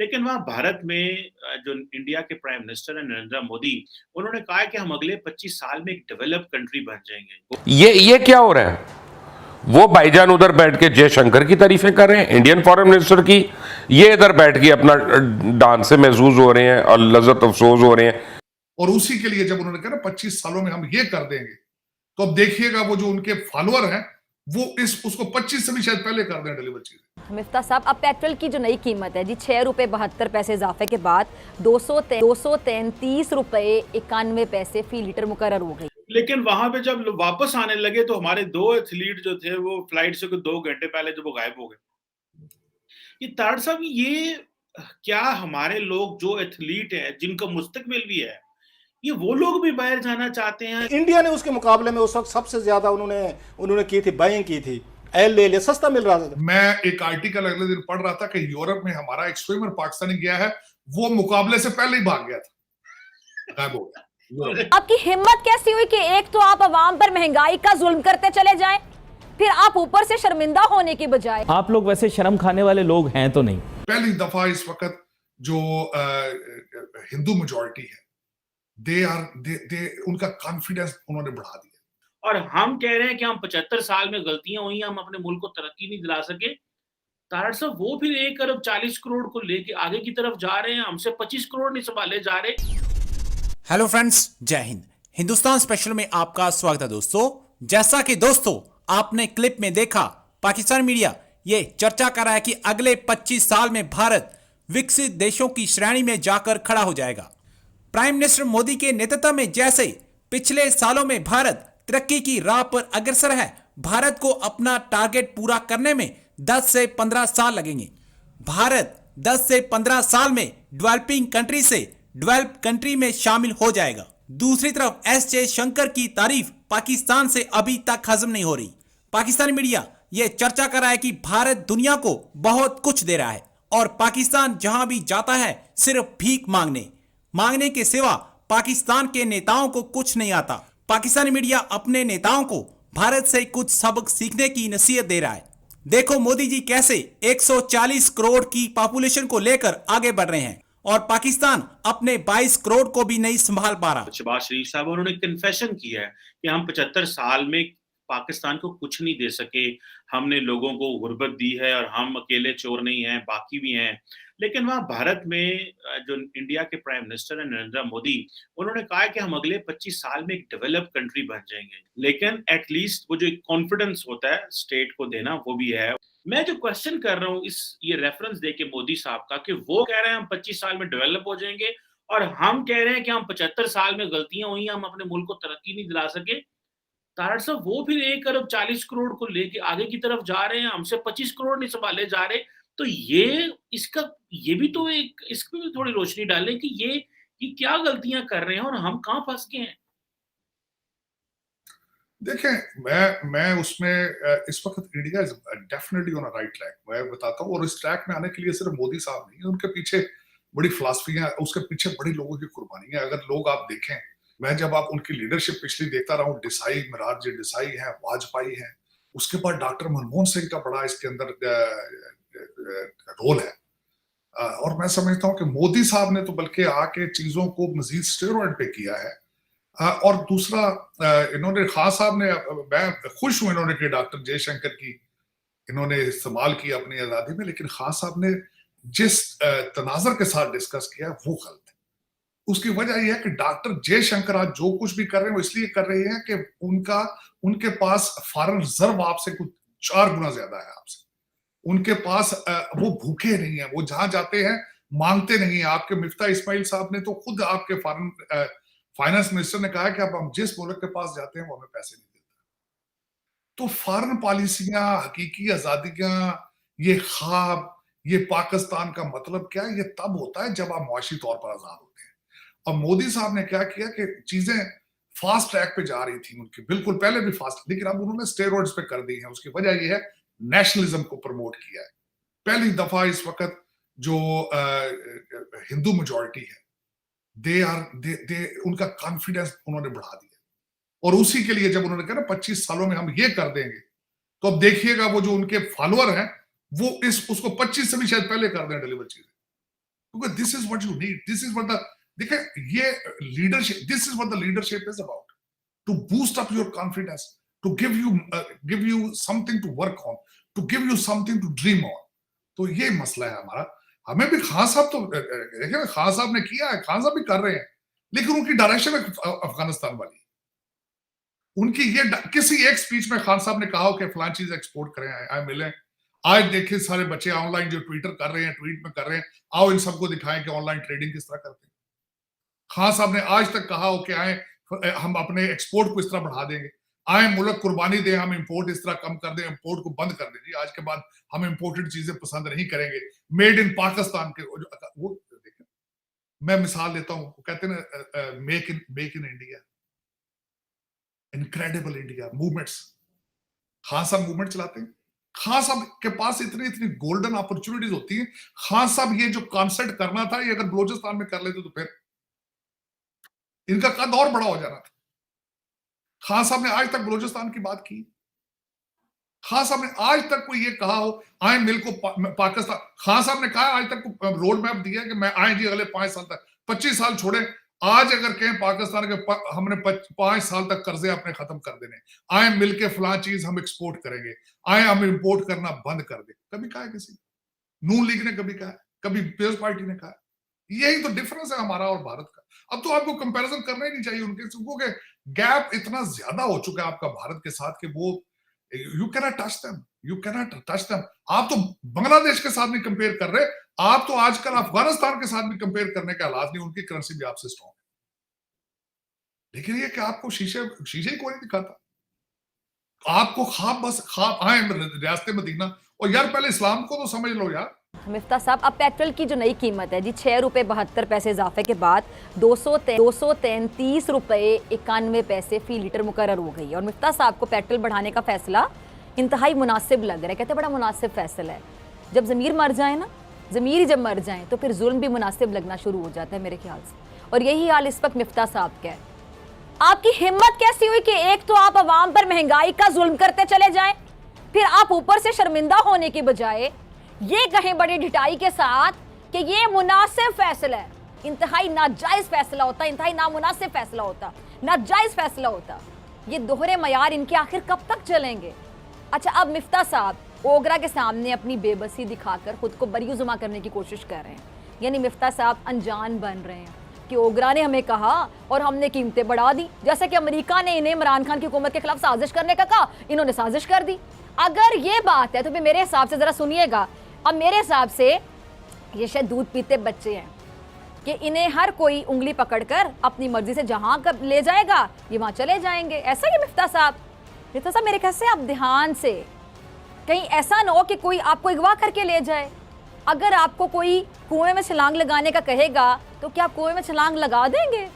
लेकिन वहाँ भारत में जो इंडिया के प्राइम मिनिस्टर हैं नरेंद्र मोदी, उन्होंने कहा है कि हम अगले 25 साल में एक डेवलप्ड कंट्री बन जाएंगे। ये क्या हो रहा है? वो भाईजान उधर बैठ के जयशंकर की तारीफें कर रहे हैं, इंडियन फॉरेन मिनिस्टर की। ये इधर बैठ के अपना डांस से महसूस हो रहे हैं और लज्जत अफसोस हो रहे हैं। और उसी के लिए जब उन्होंने कहा ना 25 सालों में हम ये कर देंगे, तो अब देखिएगा वो जो उनके फॉलोअर हैं वो उसको 25 से भी शायद पहले कर दें डिलीवर चीजें। मिफ्ता साहब, अब पेट्रोल की जो नई कीमत है जी, 6 रुपए 72 पैसे इजाफे के बाद 233 रुपए 91 पैसे फी लीटर मुकर्रर हो गई। लेकिन वहां पे जब वापस आने लगे तो हमारे 2 एथलीट जो थे वो फ्लाइट से 2 घंटे पहले जब वो गायब हो गए। ये तारड़ साहब, ये क्या हमारे लोग जो एथलीट हैं जिनका मुस्तकबिल भी है, ये वो लोग भी बाहर जाना चाहते हैं? इंडिया ने उसके मुकाबले में उस वक्त सबसे ज्यादा उन्होंने की थी, बाइंग की थी, एल ले ले, सस्ता मिल रहा था। मैं एक आर्टिकल अगले दिन पढ़ रहा था कि यूरोप में हमारा एक स्विमर पाकिस्तानी गया है, वो मुकाबले से पहले ही भाग गया था, गायब हो गया। आपकी हिम्मत कैसी हुई कि एक तो आप अवाम पर महंगाई का जुल्म करते चले जाएं, फिर आप ऊपर से शर्मिंदा होने की बजाय। आप लोग वैसे शर्म खाने वाले लोग हैं तो नहीं। पहली दफा इस वक्त जो हिंदू मेजॉरिटी है, उनका कॉन्फिडेंस उन्होंने बढ़ा दिया। और हम कह रहे हैं कि हम 75 साल में गलतियां हुई, हम अपने मुल्क को तरक्की नहीं दिला सके। तारड़ साहब, वो फिर 1 अरब 40 करोड़ को लेके आगे की तरफ जा रहे हैं, हमसे 25 करोड़ नहीं संभाले जा रहे। हेलो फ्रेंड्स, जय हिंद। हिंदुस्तान स्पेशल में आपका स्वागत है दोस्तों। जैसा कि दोस्तों आपने क्लिप में देखा, पाकिस्तान मीडिया ये चर्चा कर रहा है कि अगले 25 साल में भारत विकसित देशों की श्रेणी में जाकर खड़ा हो जाएगा। प्राइम मिनिस्टर मोदी के नेतृत्व में जैसे पिछले सालों में भारत तरक्की की राह पर अग्रसर है, भारत को अपना टारगेट पूरा करने में 10 से 15 साल लगेंगे। भारत 10 से 15 साल में डेवलपिंग कंट्री से डेवलप्ड कंट्री में शामिल हो जाएगा। दूसरी तरफ एस जयशंकर की तारीफ पाकिस्तान से अभी तक हजम नहीं हो रही। पाकिस्तानी मीडिया यह चर्चा कर रहा है कि भारत दुनिया को बहुत कुछ दे रहा है और पाकिस्तान जहां भी जाता है सिर्फ भीख मांगने के सिवा पाकिस्तान के नेताओं को कुछ नहीं आता। पाकिस्तानी मीडिया अपने नेताओं को भारत से कुछ सबक सीखने की नसीहत दे रहा है। देखो मोदी जी कैसे 140 करोड़ की पॉपुलेशन को लेकर आगे बढ़ रहे हैं और पाकिस्तान अपने 22 करोड़ को भी नहीं संभाल पा रहा। शहबाज शरीफ साहब, उन्होंने कन्फेशन किया है कि हम 75 साल में पाकिस्तान को कुछ नहीं दे सके, हमने लोगों को गुर्बत दी है और हम अकेले चोर नहीं हैं, बाकी भी हैं। लेकिन वहाँ भारत में जो इंडिया के प्राइम मिनिस्टर हैं नरेंद्र मोदी, उन्होंने कहा है कि हम अगले 25 साल में एक डेवलप्ड कंट्री बन जाएंगे। लेकिन एटलीस्ट वो जो एक कॉन्फिडेंस होता है स्टेट को देना, वो भी है। मैं जो क्वेश्चन कर रहा हूँ ये रेफरेंस देके मोदी साहब का, कि वो कह रहे हैं हम 25 साल में डेवलप हो जाएंगे और हम कह रहे हैं कि हम 75 साल में गलतियां हुई, हम अपने मुल्क को तरक्की नहीं दिला सके। तारड़ साहब, वो फिर 1 अरब 40 करोड़ को लेके आगे की तरफ जा रहे हैं, हमसे 25 करोड़ नहीं संभाले जा रहे। तो ये भी तो एक, इस पे भी थोड़ी रोशनी डालें कि ये क्या गलतियां कर रहे हैं और हम कहां फंस गए हैं। देखें, मैं उसमें इस वक्त India is definitely on a right track, मैं बताता हूँ। और इस ट्रैक में आने के लिए सिर्फ मोदी साहब नहीं है, उनके पीछे बड़ी फिलॉसफियां, उसके पीछे बड़ी लोगों की कुर्बानी है। अगर लोग आप देखें, मैं जब आप उनकी लीडरशिप पिछली देखता रहा हूँ, देसाई, मोरारजी देसाई हैं, वाजपेयी हैं, उसके बाद डॉक्टर मनमोहन सिंह का बड़ा इसके अंदर रोल है। और मैं समझता हूँ कि मोदी साहब ने तो बल्कि आके चीजों को मजीद स्टेरॉइड पे किया है। और दूसरा, इन्होंने, खान साहब ने, मैं खुश हूं इन्होंने कि डॉक्टर जयशंकर की इन्होंने इस्तेमाल किया अपनी आजादी में, लेकिन खान साहब ने जिस तनाजर के साथ डिस्कस किया वो गलत है। उसकी वजह यह है कि डॉक्टर जयशंकर आज जो कुछ भी कर रहे हैं वो इसलिए कर रहे हैं कि उनके पास फॉरेन रिजर्व आपसे कुछ 4 गुना ज्यादा है आपसे। उनके पास वो भूखे नहीं है, वो जहां जाते हैं मांगते नहीं है। आपके मिफ्ता इस्माइल साहब ने तो खुद आपके फाइनेंस मिनिस्टर ने कहा कि अब हम जिस मुल्क के पास जाते हैं वो हमें पैसे नहीं देता। तो फॉरेन पॉलिसियां, हकीकी आजादियां, ये ख्वाब, ये पाकिस्तान का मतलब क्या है, ये तब होता है जब आप मुआशी तौर पर आजाद होते हैं। अब मोदी साहब ने क्या किया कि चीजें फास्ट ट्रैक पे जा रही थी उनकी, बिल्कुल पहले भी फास्ट, लेकिन अब उन्होंने स्टेरॉइड्स पे कर दी है। उसकी वजह यह है नेशनलिज्म को प्रमोट किया है। पहली दफा इस वक्त जो हिंदू मेजॉरिटी है, उनका कॉन्फिडेंस उन्होंने बढ़ा दिया। और उसी के लिए जब उन्होंने कहा ना 25 सालों में हम ये कर देंगे, तो अब देखिएगा वो जो उनके फॉलोअर हैं वो उसको 25 से भी शायद पहले कर दें डिलीवर चीजें। Because this is what you need. This is what देखिए ये leadership. This is what the leadership is about. To boost up your confidence, to give you something to work on, to give you something to dream on. तो ये मसला है हमारा. हमें भी खान साहब तो देखिए खान साहब ने किया है, खान साहब भी कर रहे हैं, लेकिन उनकी डायरेक्शन है अफगानिस्तान वाली. उनकी ये किसी एक स्पीच में खान साहब ने कहा हो कि फलां चीज एक्सपोर्ट करें, आए मिले. आज देखिए सारे बच्चे ऑनलाइन जो ट्विटर कर रहे हैं, ट्वीट में कर रहे हैं, आओ इन सबको दिखाएं कि ऑनलाइन ट्रेडिंग किस तरह करते हैं. खान साहब ने आज तक कहा हो कि आए हम अपने एक्सपोर्ट को इस तरह बढ़ा देंगे, आए मुल्क कुर्बानी दें, हम इंपोर्ट इस तरह कम कर दें, इंपोर्ट को बंद कर दें जी, आज के बाद हम इंपोर्टेड चीजें पसंद नहीं करेंगे, मेड इन पाकिस्तान के वो देखें. मैं मिसाल देता हूं, कहते हैं make in India, incredible India movements. Khan साहब मूवमेंट चलाते हैं. खान साहब के पास इतनी गोल्डन अपॉर्चुनिटीज होती हैं. खान साहब ये जो कॉन्सेप्ट करना था, ये अगर बलोचिस्तान में कर लेते तो फिर इनका कद और बड़ा हो जाना था. खान साहब ने आज तक बलोचिस्तान की बात की. खान साहब ने आज तक कोई ये कहा हो आए मिल को पाकिस्तान. खान साहब ने कहा आज तक रोड मैप दिया कि मैं आए जी अगले 5 साल तक, 25 साल छोड़े. आज अगर कहें पाकिस्तान के हमने 5 साल तक कर्जे अपने खत्म कर देने, आए मिलके फलां चीज हम एक्सपोर्ट करेंगे, आए हम इंपोर्ट करना बंद कर दे. कभी कहा है किसी? नून लीग ने कभी कहा? कभी पीपल्स पार्टी ने कहा? यही तो डिफरेंस है हमारा और भारत का. अब तो आपको कंपैरिजन करना ही नहीं चाहिए उनके, क्योंकि गैप इतना ज्यादा हो चुका है आपका भारत के साथ कि वो you cannot touch them, you cannot touch them. आप तो बांग्लादेश के साथ नहीं कंपेयर कर रहे, आप तो आजकल अफगानिस्तान के साथ भी कंपेयर करने के हालात नहीं. उनकी करेंसी भी आपसे स्ट्रॉन्ग है, लेकिन ये कि आपको शीशे ही कोई नहीं दिखाता. आपको ख्वाब आए रियासत मदीना. और यार पहले इस्लाम को तो समझ लो यार. मिफ्ता साहब, अब पेट्रोल की जो नई कीमत है जी, 6 रुपये 72 पैसे इजाफे के बाद 233 रुपये 91 पैसे फी लीटर मुकर्रर हो गई है. और मिफ्ता साहब को पेट्रोल बढ़ाने का फैसला इंतहाई मुनासिब लग रहा है. कहते बड़ा मुनासिब फैसला है. जब ज़मीर मर जाए ना, ज़मीर ही जब मर जाए तो फिर जुल्म भी मुनासिब लगना शुरू हो जाता है मेरे ख्याल से. और यही हाल इस वक्त मिफ्ता साहब का है. आपकी हिम्मत कैसी हुई कि एक तो आप अवाम पर महंगाई का जुल्म करते चले जाएं, फिर आप ऊपर से शर्मिंदा होने की बजाय ये कहें बड़ी ढिठाई के साथ कि ये मुनासिब फैसला है. इंतहाई नाजायज फैसला होता, इंतहाई नामुनासिब फैसला होता, नाजायज फैसला होता. ये दोहरे मयार इनके आखिर कब तक चलेंगे? अच्छा, अब मिफ्ता साहब ओगरा के सामने अपनी बेबसी दिखाकर खुद को बरीजुमा करने की कोशिश कर रहे हैं. यानी मिफ्ता साहब अनजान बन रहे हैं कि ओगरा ने हमें कहा और हमने कीमतें बढ़ा दी. जैसे कि अमेरिका ने इन्हें इमरान खान की हुकूमत के खिलाफ साजिश करने का कहा, इन्होंने साजिश कर दी. अगर ये बात है तो फिर मेरे हिसाब से जरा सुनिएगा. अब मेरे हिसाब से ये शायद दूध पीते बच्चे हैं कि इन्हें हर कोई उंगली पकड़कर अपनी मर्जी से जहां ले जाएगा ये वहां चले जाएंगे. ऐसा ही मिफ्ता साहब मेरे ख्याल से आप ध्यान से, कहीं ऐसा ना हो कि कोई आपको अगवा करके ले जाए. अगर आपको कोई कुएं में छलांग लगाने का कहेगा तो क्या आप कुएं में छलांग लगा देंगे?